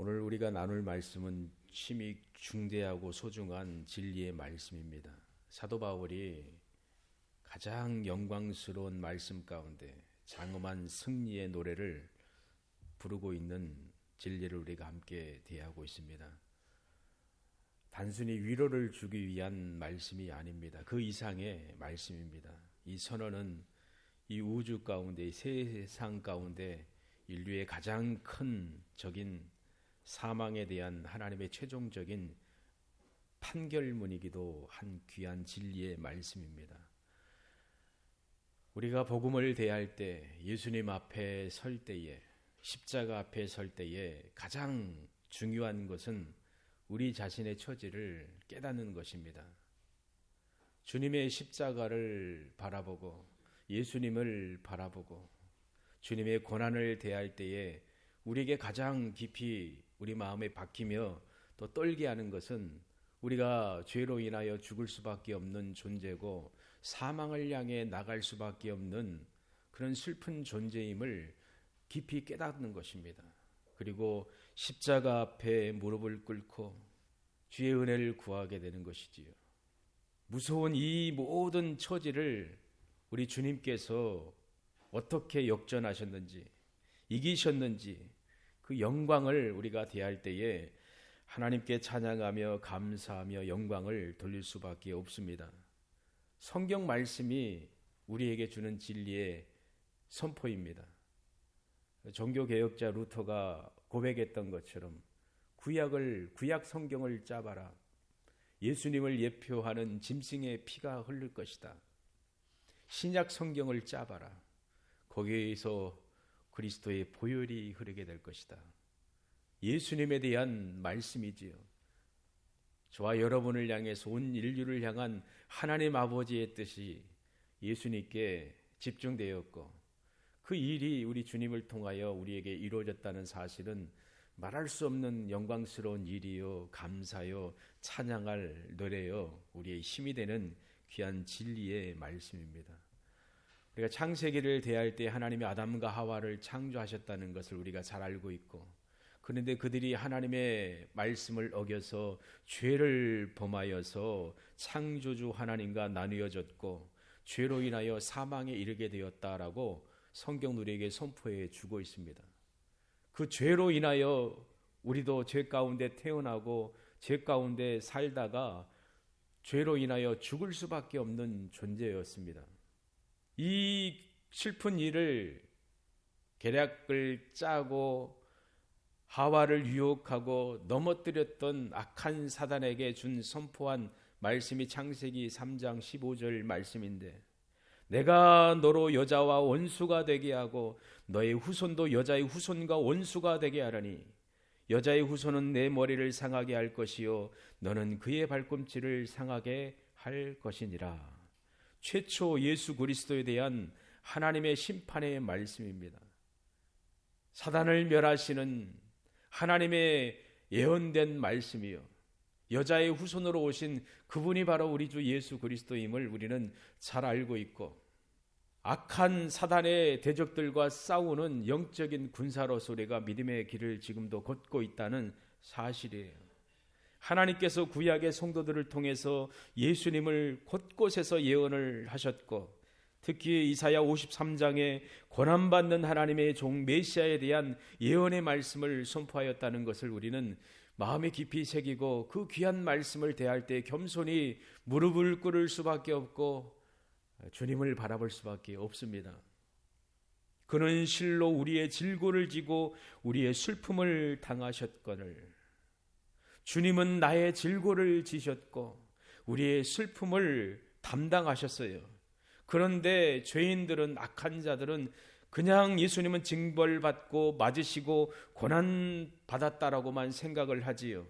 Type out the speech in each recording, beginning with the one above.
오늘 우리가 나눌 말씀은 심히 중대하고 소중한 진리의 말씀입니다. 사도 바울이 가장 영광스러운 말씀 가운데 장엄한 승리의 노래를 부르고 있는 진리를 우리가 함께 대하고 있습니다. 단순히 위로를 주기 위한 말씀이 아닙니다. 그 이상의 말씀입니다. 이 선언은 이 우주 가운데, 세상 가운데 인류의 가장 큰 적인 사망에 대한 하나님의 최종적인 판결문이기도 한 귀한 진리의 말씀입니다. 우리가 복음을 대할 때, 예수님 앞에 설 때에, 십자가 앞에 설 때에 가장 중요한 것은 우리 자신의 처지를 깨닫는 것입니다. 주님의 십자가를 바라보고 예수님을 바라보고 주님의 고난을 대할 때에 우리에게 가장 깊이 우리 마음에 박히며 또 떨게 하는 것은 우리가 죄로 인하여 죽을 수밖에 없는 존재고 사망을 향해 나갈 수밖에 없는 그런 슬픈 존재임을 깊이 깨닫는 것입니다. 그리고 십자가 앞에 무릎을 꿇고 주의 은혜를 구하게 되는 것이지요. 무서운 이 모든 처지를 우리 주님께서 어떻게 역전하셨는지, 이기셨는지 그 영광을 우리가 대할 때에 하나님께 찬양하며 감사하며 영광을 돌릴 수밖에 없습니다. 성경 말씀이 우리에게 주는 진리의 선포입니다. 종교개혁자 루터가 고백했던 것처럼 구약 성경을 짜봐라. 예수님을 예표하는 짐승의 피가 흐를 것이다. 신약 성경을 짜봐라. 거기에서 그리스도의 보혈이 흐르게 될 것이다. 예수님에 대한 말씀이지요. 저와 여러분을 향해서 온 인류를 향한 하나님 아버지의 뜻이 예수님께 집중되었고 그 일이 우리 주님을 통하여 우리에게 이루어졌다는 사실은 말할 수 없는 영광스러운 일이요, 감사요, 찬양할 노래요, 우리의 힘이 되는 귀한 진리의 말씀입니다. 우리가 창세기를 대할 때 하나님이 아담과 하와를 창조하셨다는 것을 우리가 잘 알고 있고, 그런데 그들이 하나님의 말씀을 어겨서 죄를 범하여서 창조주 하나님과 나누어졌고 죄로 인하여 사망에 이르게 되었다라고 성경 우리에게 선포해 주고 있습니다. 그 죄로 인하여 우리도 죄 가운데 태어나고 죄 가운데 살다가 죄로 인하여 죽을 수밖에 없는 존재였습니다. 이 슬픈 일을 계략을 짜고 하와를 유혹하고 넘어뜨렸던 악한 사단에게 준 선포한 말씀이 창세기 3장 15절 말씀인데, 내가 너로 여자와 원수가 되게 하고 너의 후손도 여자의 후손과 원수가 되게 하라니 여자의 후손은 내 머리를 상하게 할 것이요 너는 그의 발꿈치를 상하게 할 것이니라. 최초 예수 그리스도에 대한 하나님의 심판의 말씀입니다. 사단을 멸하시는 하나님의 예언된 말씀이요, 여자의 후손으로 오신 그분이 바로 우리 주 예수 그리스도임을 우리는 잘 알고 있고, 악한 사단의 대적들과 싸우는 영적인 군사로서 우리가 믿음의 길을 지금도 걷고 있다는 사실이에요. 하나님께서 구약의 성도들을 통해서 예수님을 곳곳에서 예언을 하셨고, 특히 이사야 53장에 고난받는 하나님의 종 메시아에 대한 예언의 말씀을 선포하였다는 것을 우리는 마음에 깊이 새기고 그 귀한 말씀을 대할 때 겸손히 무릎을 꿇을 수밖에 없고 주님을 바라볼 수밖에 없습니다. 그는 실로 우리의 질고를 지고 우리의 슬픔을 당하셨거늘. 주님은 나의 질고를 지셨고 우리의 슬픔을 담당하셨어요. 그런데 죄인들은, 악한 자들은 그냥 예수님은 징벌받고 맞으시고 고난받았다라고만 생각을 하지요.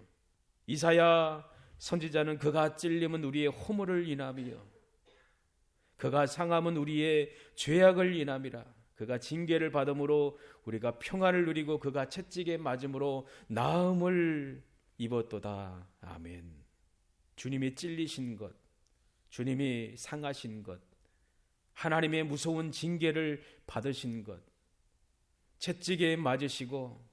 이사야 선지자는 그가 찔림은 우리의 허물을 인함이요 그가 상함은 우리의 죄악을 인함이라. 그가 징계를 받음으로 우리가 평안을 누리고 그가 채찍에 맞음으로 나음을 입었도다. 아멘. 주님이 찔리신 것, 주님이 상하신 것, 하나님의 무서운 징계를 받으신 것, 채찍에 맞으시고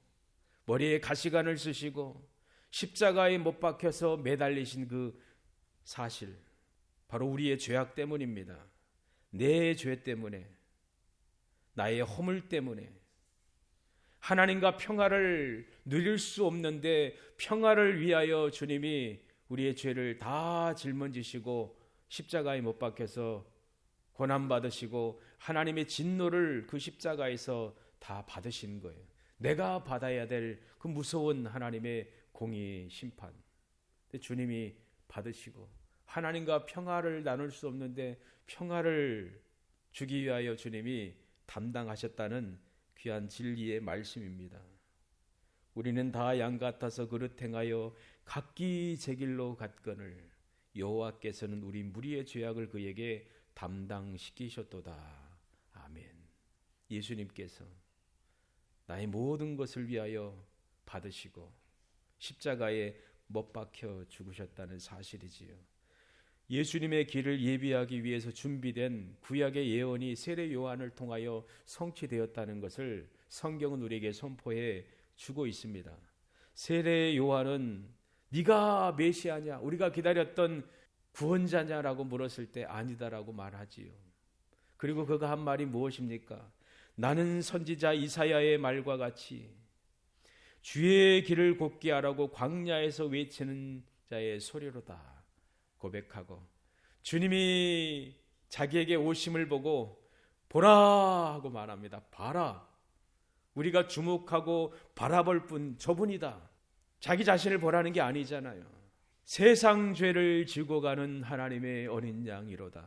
머리에 가시관을 쓰시고 십자가에 못 박혀서 매달리신 그 사실, 바로 우리의 죄악 때문입니다. 내 죄 때문에, 나의 허물 때문에 하나님과 평화를 누릴 수 없는데, 평화를 위하여 주님이 우리의 죄를 다 짊어지시고 십자가에 못 박혀서 고난받으시고 하나님의 진노를 그 십자가에서 다 받으신 거예요. 내가 받아야 될 그 무서운 하나님의 공의 심판, 주님이 받으시고 하나님과 평화를 나눌 수 없는데 평화를 주기 위하여 주님이 담당하셨다는 귀한 진리의 말씀입니다. 우리는 다 양 같아서 그릇 행하여 각기 제 길로 갔거늘 여호와께서는 우리 무리의 죄악을 그에게 담당시키셨도다. 아멘. 예수님께서 나의 모든 것을 위하여 받으시고 십자가에 못 박혀 죽으셨다는 사실이지요. 예수님의 길을 예비하기 위해서 준비된 구약의 예언이 세례 요한을 통하여 성취되었다는 것을 성경은 우리에게 선포해 주고 있습니다. 세례 요한은 네가 메시아냐, 우리가 기다렸던 구원자냐라고 물었을 때 아니다라고 말하지요. 그리고 그가 한 말이 무엇입니까? 나는 선지자 이사야의 말과 같이 주의 길을 곱게 하라고 광야에서 외치는 자의 소리로다 고백하고, 주님이 자기에게 오심을 보고 보라 하고 말합니다. 봐라, 우리가 주목하고 바라볼 분 저분이다. 자기 자신을 보라는 게 아니잖아요. 세상 죄를 지고 가는 하나님의 어린 양이로다.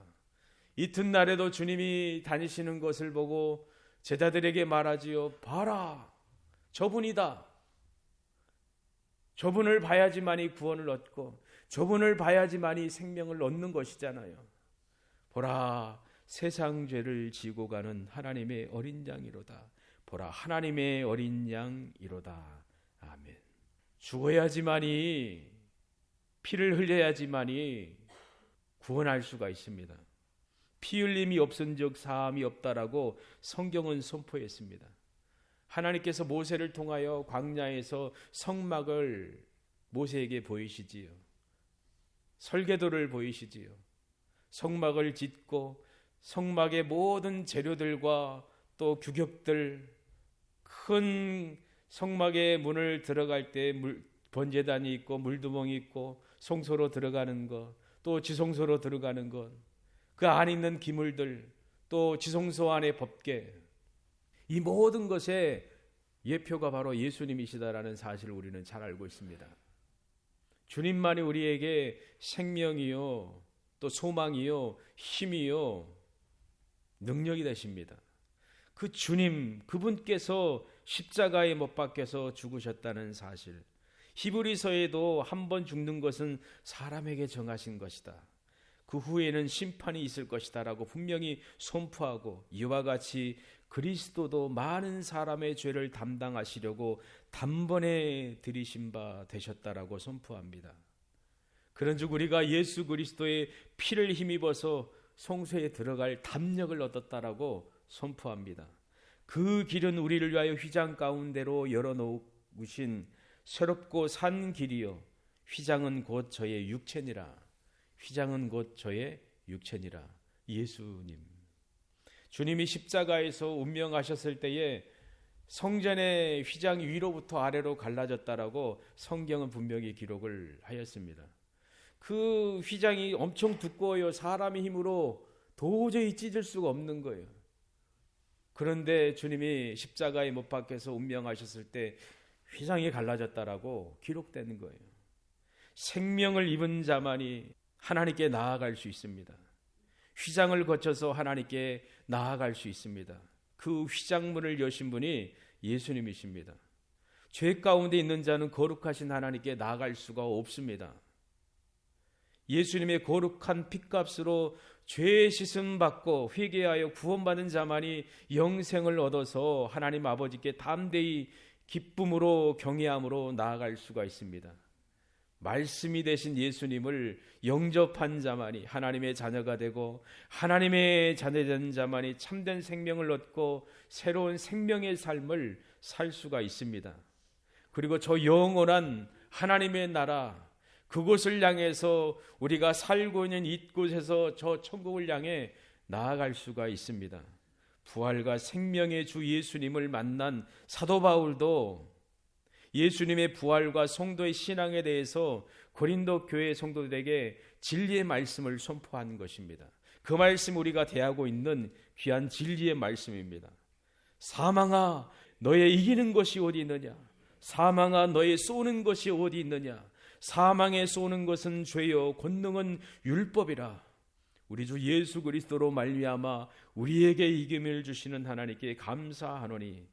이튿날에도 주님이 다니시는 것을 보고 제자들에게 말하지요. 봐라, 저분이다. 저분을 봐야지만이 구원을 얻고 저분을 봐야지만이 생명을 얻는 것이잖아요. 보라, 세상 죄를 지고 가는 하나님의 어린 양이로다. 보라, 하나님의 어린 양이로다. 아멘. 죽어야지만이, 피를 흘려야지만이 구원할 수가 있습니다. 피 흘림이 없은즉 사함이 없다라고 성경은 선포했습니다. 하나님께서 모세를 통하여 광야에서 성막을 모세에게 보이시지요. 설계도를 보이시지요. 성막을 짓고 성막의 모든 재료들과 또 규격들, 큰 성막의 문을 들어갈 때 번제단이 있고 물두멍이 있고 성소로 들어가는 것, 또 지성소로 들어가는 것, 그 안에 있는 기물들, 또 지성소 안의 법궤, 이 모든 것의 예표가 바로 예수님이시다라는 사실을 우리는 잘 알고 있습니다. 주님만이 우리에게 생명이요, 또 소망이요, 힘이요, 능력이 되십니다. 그 주님, 그분께서 십자가에 못 박혀서 죽으셨다는 사실, 히브리서에도 한 번 죽는 것은 사람에게 정하신 것이다, 그 후에는 심판이 있을 것이다 라고 분명히 선포하고, 이와 같이 그리스도도 많은 사람의 죄를 담당하시려고 단번에 들이신 바 되셨다라고 선포합니다. 그런즉 우리가 예수 그리스도의 피를 힘입어서 성소에 들어갈 담력을 얻었다라고 선포합니다. 그 길은 우리를 위하여 휘장 가운데로 열어놓으신 새롭고 산 길이요, 휘장은 곧 저의 육체니라. 휘장은 곧 저의 육체니라. 예수님, 주님이 십자가에서 운명하셨을 때에 성전의 휘장이 위로부터 아래로 갈라졌다라고 성경은 분명히 기록을 하였습니다. 그 휘장이 엄청 두꺼워요. 사람의 힘으로 도저히 찢을 수가 없는 거예요. 그런데 주님이 십자가에 못 박혀서 운명하셨을 때 휘장이 갈라졌다라고 기록되는 거예요. 생명을 입은 자만이 하나님께 나아갈 수 있습니다. 휘장을 거쳐서 하나님께 나아갈 수 있습니다. 그 휘장문을 여신 분이 예수님이십니다. 죄 가운데 있는 자는 거룩하신 하나님께 나아갈 수가 없습니다. 예수님의 거룩한 핏값으로 죄 씻음 받고 회개하여 구원받은 자만이 영생을 얻어서 하나님 아버지께 담대히 기쁨으로 경외함으로 나아갈 수가 있습니다. 말씀이 되신 예수님을 영접한 자만이 하나님의 자녀가 되고, 하나님의 자녀된 자만이 참된 생명을 얻고 새로운 생명의 삶을 살 수가 있습니다. 그리고 저 영원한 하나님의 나라, 그곳을 향해서 우리가 살고 있는 이곳에서 저 천국을 향해 나아갈 수가 있습니다. 부활과 생명의 주 예수님을 만난 사도 바울도 예수님의 부활과 성도의 신앙에 대해서 고린도 교회 성도들에게 진리의 말씀을 선포한 것입니다. 그 말씀 우리가 대하고 있는 귀한 진리의 말씀입니다. 사망아 너의 이기는 것이 어디 있느냐? 사망아 너의 쏘는 것이 어디 있느냐? 사망에 쏘는 것은 죄요 권능은 율법이라. 우리 주 예수 그리스도로 말미암아 우리에게 이김을 주시는 하나님께 감사하노니.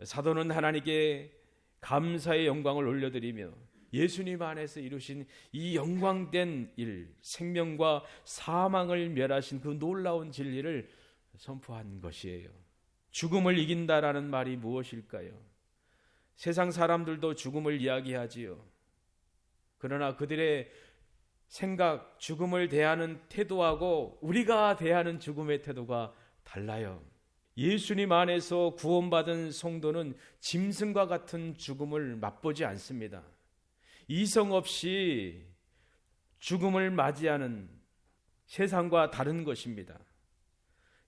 사도는 하나님께 감사의 영광을 올려드리며 예수님 안에서 이루신 이 영광된 일, 생명과 사망을 멸하신 그 놀라운 진리를 선포한 것이에요. 죽음을 이긴다라는 말이 무엇일까요? 세상 사람들도 죽음을 이야기하지요. 그러나 그들의 생각, 죽음을 대하는 태도하고 우리가 대하는 죽음의 태도가 달라요. 예수님 안에서 구원받은 성도는 짐승과 같은 죽음을 맛보지 않습니다. 이성 없이 죽음을 맞이하는 세상과 다른 것입니다.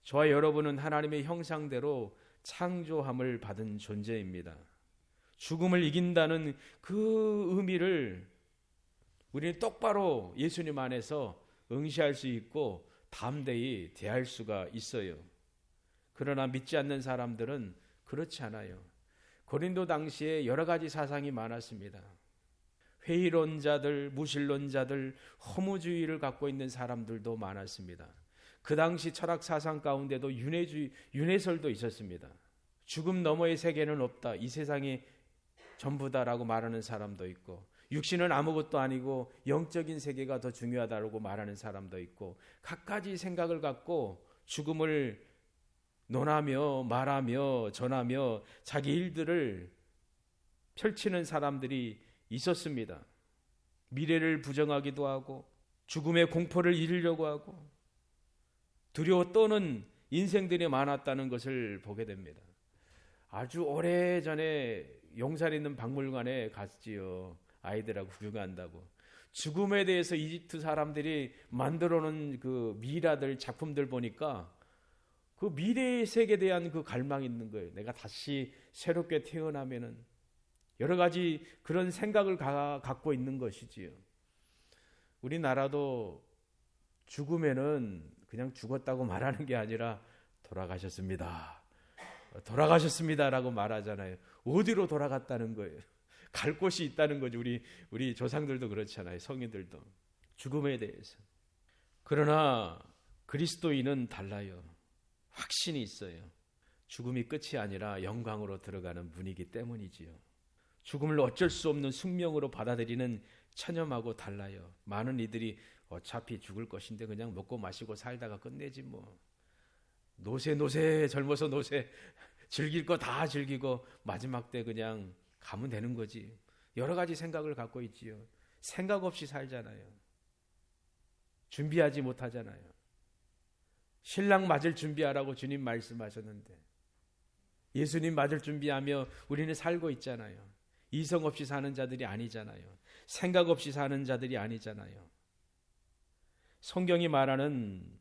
저와 여러분은 하나님의 형상대로 창조함을 받은 존재입니다. 죽음을 이긴다는 그 의미를 우리는 똑바로 예수님 안에서 응시할 수 있고 담대히 대할 수가 있어요. 그러나 믿지 않는 사람들은 그렇지 않아요. 고린도 당시에 여러 가지 사상이 많았습니다. 회의론자들, 무신론자들, 허무주의를 갖고 있는 사람들도 많았습니다. 그 당시 철학 사상 가운데도 윤회설도 있었습니다. 죽음 너머의 세계는 없다. 이 세상이 전부다라고 말하는 사람도 있고, 육신은 아무것도 아니고 영적인 세계가 더 중요하다고 말하는 사람도 있고, 갖가지 생각을 갖고 죽음을 논하며 말하며 전하며 자기 일들을 펼치는 사람들이 있었습니다. 미래를 부정하기도 하고 죽음의 공포를 이기려고 하고 두려워 떠는 인생들이 많았다는 것을 보게 됩니다. 아주 오래전에 용산에 있는 박물관에 갔지요. 아이들하고 구경한다고. 죽음에 대해서 이집트 사람들이 만들어 놓은 그 미라들 작품들 보니까 그 미래의 세계에 대한 그 갈망이 있는 거예요. 내가 다시 새롭게 태어나면은 여러 가지 그런 생각을 갖고 있는 것이지요. 우리나라도 죽으면은 그냥 죽었다고 말하는 게 아니라 돌아가셨습니다. 돌아가셨습니다라고 말하잖아요. 어디로 돌아갔다는 거예요? 갈 곳이 있다는 거죠. 우리 조상들도 그렇잖아요. 성인들도 죽음에 대해서. 그러나 그리스도인은 달라요. 확신이 있어요. 죽음이 끝이 아니라 영광으로 들어가는 문이기 때문이지요. 죽음을 어쩔 수 없는 숙명으로 받아들이는 천념하고 달라요. 많은 이들이 어차피 죽을 것인데 그냥 먹고 마시고 살다가 끝내지 뭐. 노세 젊어서 노세 즐길 거 다 즐기고 마지막 때 그냥 가면 되는 거지. 여러 가지 생각을 갖고 있지요. 생각 없이 살잖아요. 준비하지 못하잖아요. 신랑 맞을 준비하라고 주님 말씀하셨는데 예수님 맞을 준비하며 우리는 살고 있잖아요. 이성 없이 사는 자들이 아니잖아요. 생각 없이 사는 자들이 아니잖아요. 성경이 말하는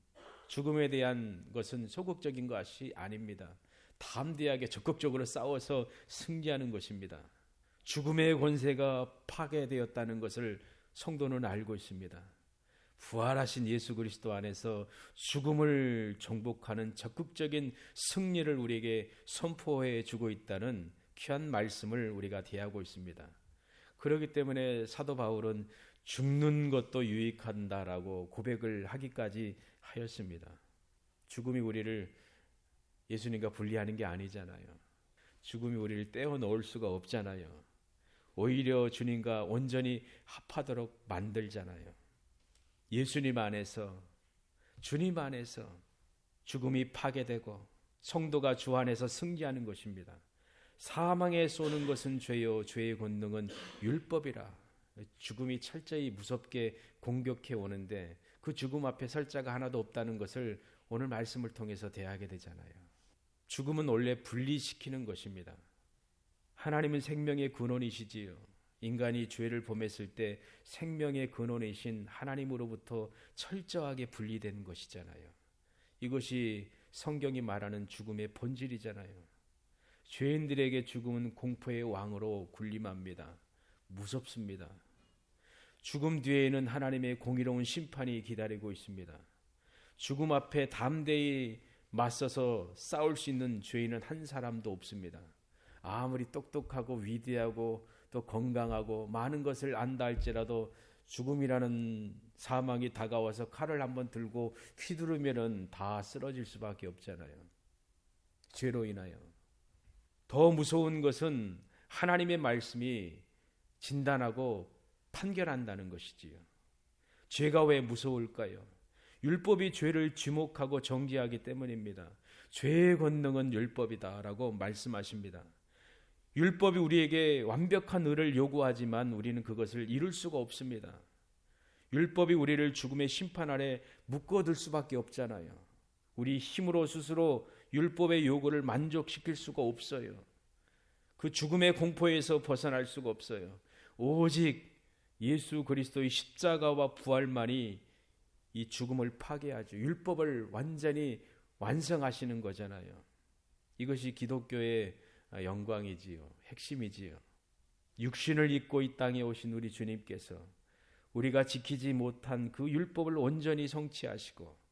죽음에 대한 것은 소극적인 것이 아닙니다. 담대하게 적극적으로 싸워서 승리하는 것입니다. 죽음의 권세가 파괴되었다는 것을 성도는 알고 있습니다. 부활하신 예수 그리스도 안에서 죽음을 정복하는 적극적인 승리를 우리에게 선포해 주고 있다는 귀한 말씀을 우리가 대하고 있습니다. 그렇기 때문에 사도 바울은 죽는 것도 유익한다라고 고백을 하기까지 하였습니다. 죽음이 우리를 예수님과 분리하는 게 아니잖아요. 죽음이 우리를 떼어놓을 수가 없잖아요. 오히려 주님과 온전히 합하도록 만들잖아요. 예수님 안에서, 주님 안에서 죽음이 파괴되고 성도가 주 안에서 승리하는 것입니다. 사망에 쏘는 것은 죄요 죄의 권능은 율법이라. 죽음이 철저히 무섭게 공격해 오는데 그 죽음 앞에 설 자가 하나도 없다는 것을 오늘 말씀을 통해서 대하게 되잖아요. 죽음은 원래 분리시키는 것입니다. 하나님은 생명의 근원이시지요. 인간이 죄를 범했을 때 생명의 근원이신 하나님으로부터 철저하게 분리된 것이잖아요. 이것이 성경이 말하는 죽음의 본질이잖아요. 죄인들에게 죽음은 공포의 왕으로 군림합니다. 무섭습니다. 죽음 뒤에는 하나님의 공의로운 심판이 기다리고 있습니다. 죽음 앞에 담대히 맞서서 싸울 수 있는 죄인은 한 사람도 없습니다. 아무리 똑똑하고 위대하고 또 건강하고 많은 것을 안다 할지라도 죽음이라는 사망이 다가와서 칼을 한번 들고 휘두르면은 다 쓰러질 수밖에 없잖아요. 죄로 인하여. 더 무서운 것은 하나님의 말씀이 진단하고 판결한다는 것이지요. 죄가 왜 무서울까요? 율법이 죄를 지목하고 정죄하기 때문입니다. 죄의 권능은 율법이다라고 말씀하십니다. 율법이 우리에게 완벽한 의를 요구하지만 우리는 그것을 이룰 수가 없습니다. 율법이 우리를 죽음의 심판 아래 묶어둘 수밖에 없잖아요. 우리 힘으로 스스로 율법의 요구를 만족시킬 수가 없어요. 그 죽음의 공포에서 벗어날 수가 없어요. 오직 예수 그리스도의 십자가와 부활만이 이 죽음을 파괴하죠. 율법을 완전히 완성하시는 거잖아요. 이것이 기독교의 영광이지요. 핵심이지요. 육신을 입고 이 땅에 오신 우리 주님께서 우리가 지키지 못한 그 율법을 온전히 성취하시고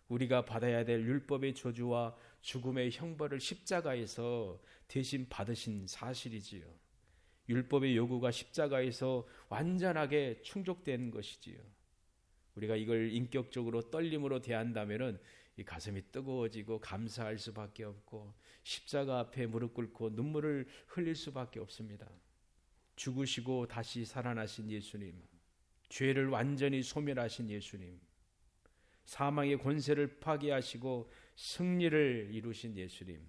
우리가 받아야 될 율법의 저주와 죽음의 형벌을 십자가에서 대신 받으신 사실이지요. 율법의 요구가 십자가에서 완전하게 충족된 것이지요. 우리가 이걸 인격적으로 떨림으로 대한다면은 이 가슴이 뜨거워지고 감사할 수밖에 없고 십자가 앞에 무릎 꿇고 눈물을 흘릴 수밖에 없습니다. 죽으시고 다시 살아나신 예수님, 죄를 완전히 소멸하신 예수님, 사망의 권세를 파괴하시고 승리를 이루신 예수님,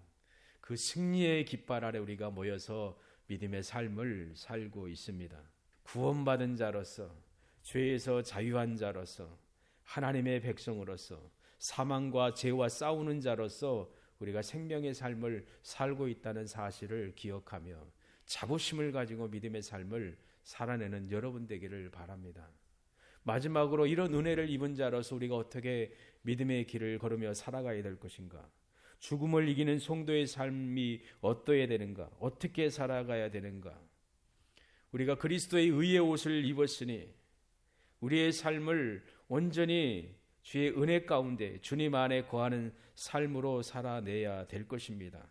그 승리의 깃발 아래 우리가 모여서 믿음의 삶을 살고 있습니다. 구원받은 자로서, 죄에서 자유한 자로서, 하나님의 백성으로서, 사망과 죄와 싸우는 자로서 우리가 생명의 삶을 살고 있다는 사실을 기억하며 자부심을 가지고 믿음의 삶을 살아내는 여러분 되기를 바랍니다. 마지막으로 이런 은혜를 입은 자로서 우리가 어떻게 믿음의 길을 걸으며 살아가야 될 것인가? 죽음을 이기는 성도의 삶이 어떠해야 되는가? 어떻게 살아가야 되는가? 우리가 그리스도의 의의 옷을 입었으니 우리의 삶을 온전히 주의 은혜 가운데 주님 안에 거하는 삶으로 살아내야 될 것입니다.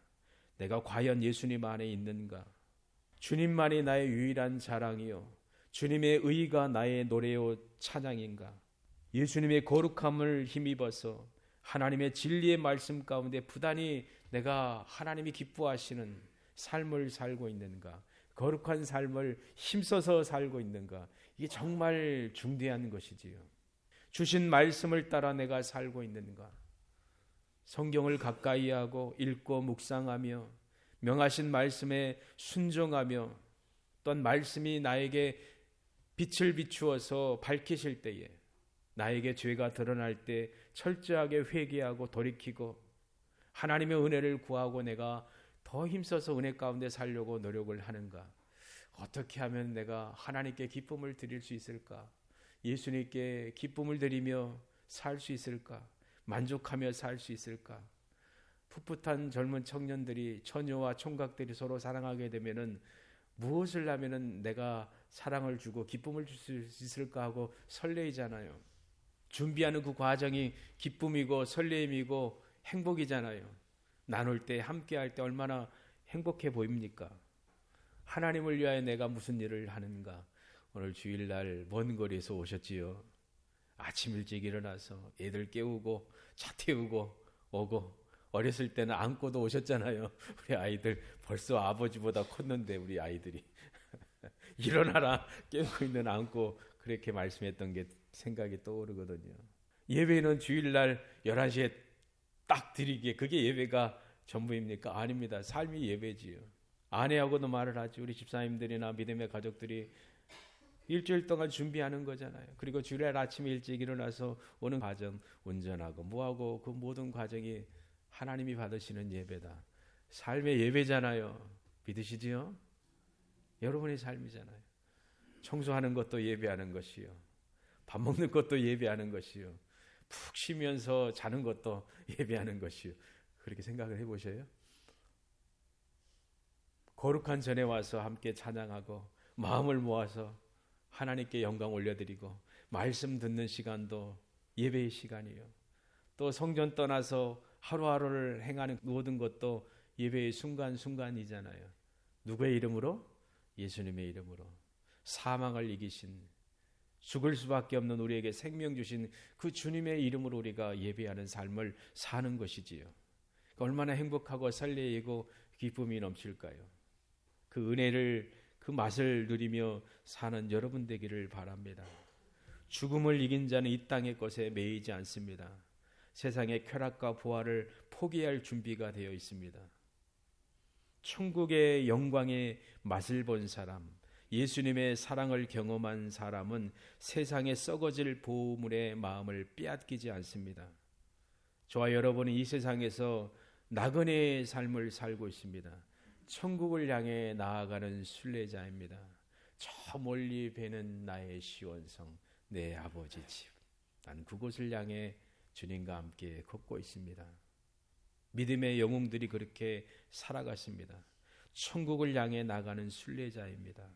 내가 과연 예수님 안에 있는가? 주님만이 나의 유일한 자랑이요, 주님의 의가 나의 노래요 찬양인가? 예수님의 거룩함을 힘입어서 하나님의 진리의 말씀 가운데 부단히 내가 하나님이 기뻐하시는 삶을 살고 있는가? 거룩한 삶을 힘써서 살고 있는가? 이게 정말 중대한 것이지요. 주신 말씀을 따라 내가 살고 있는가? 성경을 가까이 하고 읽고 묵상하며 명하신 말씀에 순종하며 또한 말씀이 나에게 빛을 비추어서 밝히실 때에 나에게 죄가 드러날 때 철저하게 회개하고 돌이키고 하나님의 은혜를 구하고 내가 더 힘써서 은혜 가운데 살려고 노력을 하는가? 어떻게 하면 내가 하나님께 기쁨을 드릴 수 있을까? 예수님께 기쁨을 드리며 살 수 있을까? 만족하며 살 수 있을까? 풋풋한 젊은 청년들이, 처녀와 총각들이 서로 사랑하게 되면은 무엇을 하면은 내가 사랑을 주고 기쁨을 줄 수 있을까 하고 설레이잖아요. 준비하는 그 과정이 기쁨이고 설레임이고 행복이잖아요. 나눌 때, 함께 할 때 얼마나 행복해 보입니까? 하나님을 위하여 내가 무슨 일을 하는가? 오늘 주일날 먼 거리에서 오셨지요. 아침 일찍 일어나서 애들 깨우고 차 태우고 오고, 어렸을 때는 안고도 오셨잖아요. 우리 아이들 벌써 아버지보다 컸는데 우리 아이들이 일어나라 깨우고 있는 안고 그렇게 말씀했던 게 생각이 떠오르거든요. 예배는 주일날 11시에 딱 드리기에 그게 예배가 전부입니까? 아닙니다. 삶이 예배지요. 아내하고도 말을 하죠. 우리 집사님들이나 믿음의 가족들이 일주일 동안 준비하는 거잖아요. 그리고 주일날 아침에 일찍 일어나서 오는 과정, 운전하고 뭐하고 그 모든 과정이 하나님이 받으시는 예배다. 삶의 예배잖아요. 믿으시지요? 여러분의 삶이잖아요. 청소하는 것도 예배하는 것이요, 밥 먹는 것도 예배하는 것이요, 푹 쉬면서 자는 것도 예배하는 것이요. 그렇게 생각을 해보셔요. 거룩한 전에 와서 함께 찬양하고 마음을 모아서 하나님께 영광 올려드리고 말씀 듣는 시간도 예배의 시간이요, 또 성전 떠나서 하루하루를 행하는 모든 것도 예배의 순간순간이잖아요. 누구의 이름으로? 예수님의 이름으로. 사망을 이기신, 죽을 수밖에 없는 우리에게 생명 주신 그 주님의 이름으로 우리가 예배하는 삶을 사는 것이지요. 얼마나 행복하고 설레이고 기쁨이 넘칠까요? 그 은혜를, 그 맛을 누리며 사는 여러분 되기를 바랍니다. 죽음을 이긴 자는 이 땅의 것에 매이지 않습니다. 세상의 쾌락과 부활을 포기할 준비가 되어 있습니다. 천국의 영광의 맛을 본 사람, 예수님의 사랑을 경험한 사람은 세상에 썩어질 보물의 마음을 빼앗기지 않습니다. 저와 여러분은 이 세상에서 나그네의 삶을 살고 있습니다. 천국을 향해 나아가는 순례자입니다. 저 멀리 배는 나의 시온성, 내 아버지 집. 난 그곳을 향해 주님과 함께 걷고 있습니다. 믿음의 영웅들이 그렇게 살아갔습니다. 천국을 향해 나가는 순례자입니다.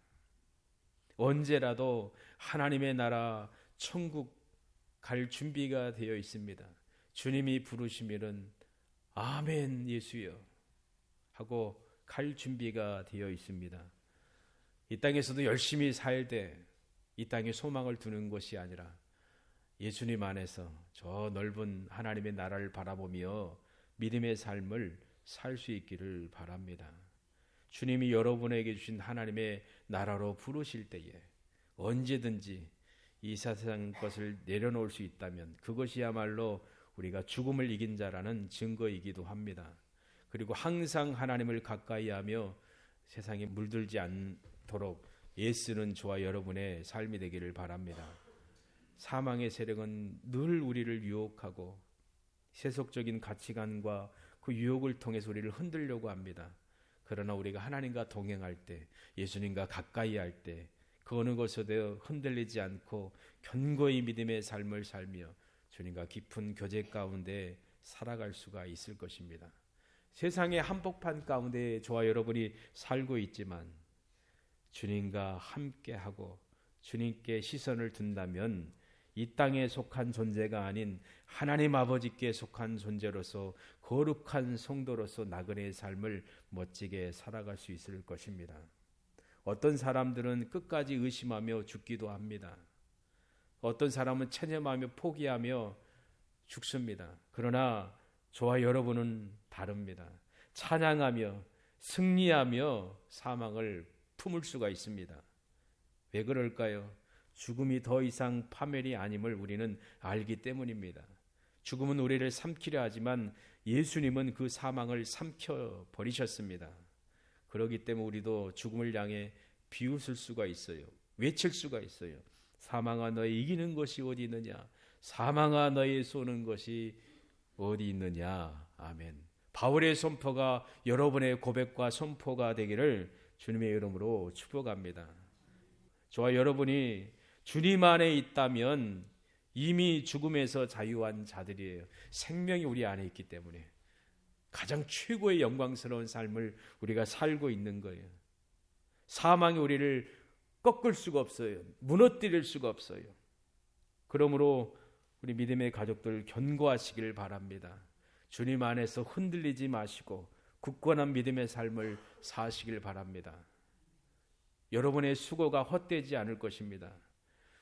언제라도 하나님의 나라 천국 갈 준비가 되어 있습니다. 주님이 부르시면은 아멘 예수여 하고 갈 준비가 되어 있습니다. 이 땅에서도 열심히 살되 이 땅에 소망을 두는 것이 아니라 예수님 안에서 저 넓은 하나님의 나라를 바라보며 믿음의 삶을 살 수 있기를 바랍니다. 주님이 여러분에게 주신 하나님의 나라로 부르실 때에 언제든지 이 세상 것을 내려놓을 수 있다면 그것이야말로 우리가 죽음을 이긴 자라는 증거이기도 합니다. 그리고 항상 하나님을 가까이 하며 세상에 물들지 않도록 애쓰는 저와 여러분의 삶이 되기를 바랍니다. 사망의 세력은 늘 우리를 유혹하고 세속적인 가치관과 그 유혹을 통해서 우리를 흔들려고 합니다. 그러나 우리가 하나님과 동행할 때, 예수님과 가까이 할 때 그 어느 것에도 흔들리지 않고 견고히 믿음의 삶을 살며 주님과 깊은 교제 가운데 살아갈 수가 있을 것입니다. 세상의 한복판 가운데 저와 여러분이 살고 있지만 주님과 함께하고 주님께 시선을 둔다면 이 땅에 속한 존재가 아닌 하나님 아버지께 속한 존재로서 거룩한 성도로서 나그네의 삶을 멋지게 살아갈 수 있을 것입니다. 어떤 사람들은 끝까지 의심하며 죽기도 합니다. 어떤 사람은 체념하며 포기하며 죽습니다. 그러나 저와 여러분은 다릅니다. 찬양하며 승리하며 사망을 품을 수가 있습니다. 왜 그럴까요? 죽음이 더 이상 파멸이 아님을 우리는 알기 때문입니다. 죽음은 우리를 삼키려 하지만 예수님은 그 사망을 삼켜 버리셨습니다. 그렇기 때문에 우리도 죽음을 향해 비웃을 수가 있어요. 외칠 수가 있어요. 사망아 너의 이기는 것이 어디 있느냐? 사망아 너의 쏘는 것이 어디 있느냐? 아멘. 바울의 선포가 여러분의 고백과 선포가 되기를 주님의 이름으로 축복합니다. 저와 여러분이 주님 안에 있다면 이미 죽음에서 자유한 자들이에요. 생명이 우리 안에 있기 때문에 가장 최고의 영광스러운 삶을 우리가 살고 있는 거예요. 사망이 우리를 꺾을 수가 없어요. 무너뜨릴 수가 없어요. 그러므로 우리 믿음의 가족들 견고하시길 바랍니다. 주님 안에서 흔들리지 마시고 굳건한 믿음의 삶을 사시길 바랍니다. 여러분의 수고가 헛되지 않을 것입니다.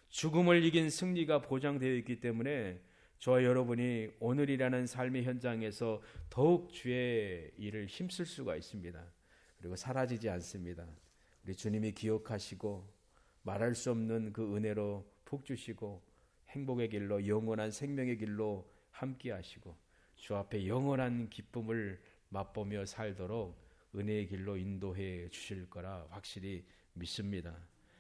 죽음을 이긴 승리가 보장되어 있기 때문에 저와 여러분이 오늘이라는 삶의 현장에서 더욱 주의 일을 힘쓸 수가 있습니다. 그리고 사라지지 않습니다. 우리 주님이 기억하시고 말할 수 없는 그 은혜로 복 주시고 행복의 길로 영원한 생명의 길로 함께 하시고 주 앞에 영원한 기쁨을 맛보며 살도록 은혜의 길로 인도해 주실 거라 확실히 믿습니다.